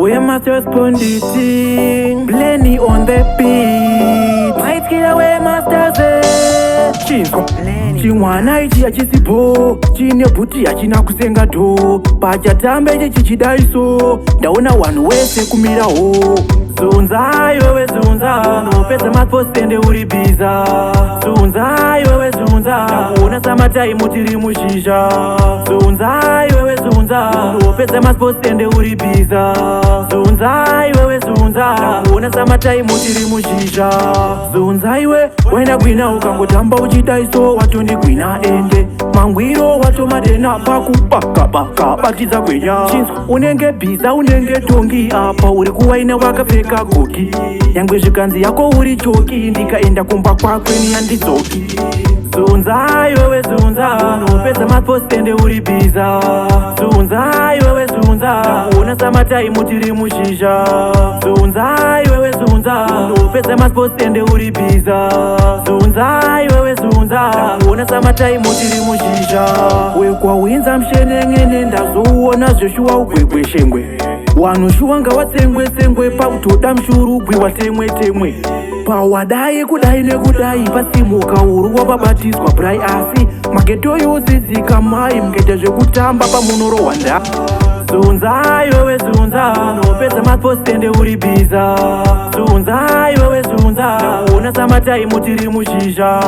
We must respond it. Blenny on the beat. Might kill away masters. Chinko chimwana ichi achisipo chine bhuti achina kusenga dho pachatambe ichi chichidaiso ndaona wanhu wese kumiraho zunza iwewe zunza nopedza mapostende uri biza zunza iwewe zunza ndakuona samataimu tiri mushizha zunza iwewe zunza nopedza mapostende uri biza zunza iwewe zunza ndakuona samataimu tiri mushizha zunza iwe waina gwina ukangotamba uchidaiso watondigwina ende mangwiro watomadena pakupakabaka batidza gwenya unenge bhiza unenge tongi apa uri kuwaina wakapfeka goki nyangwe zvikanzi yako uri choki ndikaenda kumba kwakwe niyandidzoki zunza iwewe zunza nopedza mapostende uri bhiza zunza iwewe zunza ndakuona samataimu tiri mushizha zunza iwewe zunza nopedza mapostende uri bhiza zunza iwewe zunza ndakuona samataimu tiri mushizha wekwawinza msheneng'ene ndazouona zveshuwa ugwegweshengwe wanushuwa ngawatsengwe-tsengwe pautoda mshurugwi watemwe-temwe pawadai kudai nekudai pasimuka uru wapabatiswa brai asi mageto yodzidzika mai mungeta zvekutamba pamunorohwa nda zunza iwewe zunza nopedza mapostende uri bhiza zunza iwewe zunza ndakuona samataimu tiri mushizha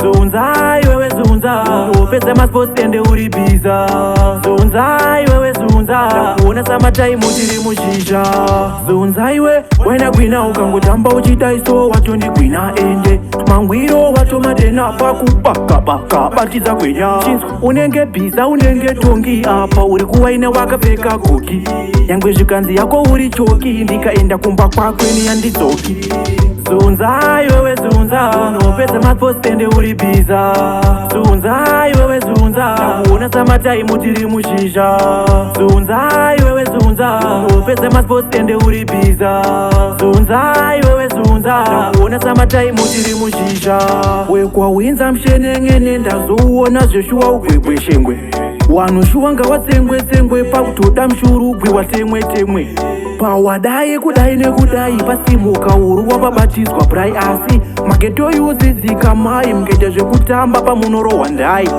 zunza iwewe zunza nopedza mapostende uri bhiza zunza iwewe zunza ndakuona samataimu tiri mushizha zunza iwe waina gwina ukangotamba uchidaiso watondigwina ende mangwiro watomadena pakupakabaka batidza gwenya unenge bhiza unenge tongi apa uri kuwaina wakapfeka goki nyangwe zvikanzi yako uri choki ndikaenda kumba kwakwe niyandidzoki zunza iwewe zunza nopedza mapostende uri bhiza zunza iwewe zunza ndakuona samataimu tiri mushizha zunza iwewe zunza nopedza mapostende uri bhiza zunza iwewe zunza ndakuona samataimu tiri mushizha wekwawinza msheneng'ene ndazouona zveshuwa ugwegweshengwe wanushuwa ngawatsengwe-tsengwe pakutoda mshurugwi watemwe-temwe pawadai kudai nekudai pasimuka uru wapabatiswa brai asi mageto yodzidzika mai mungeta zvekutamba pamunorohwa ndai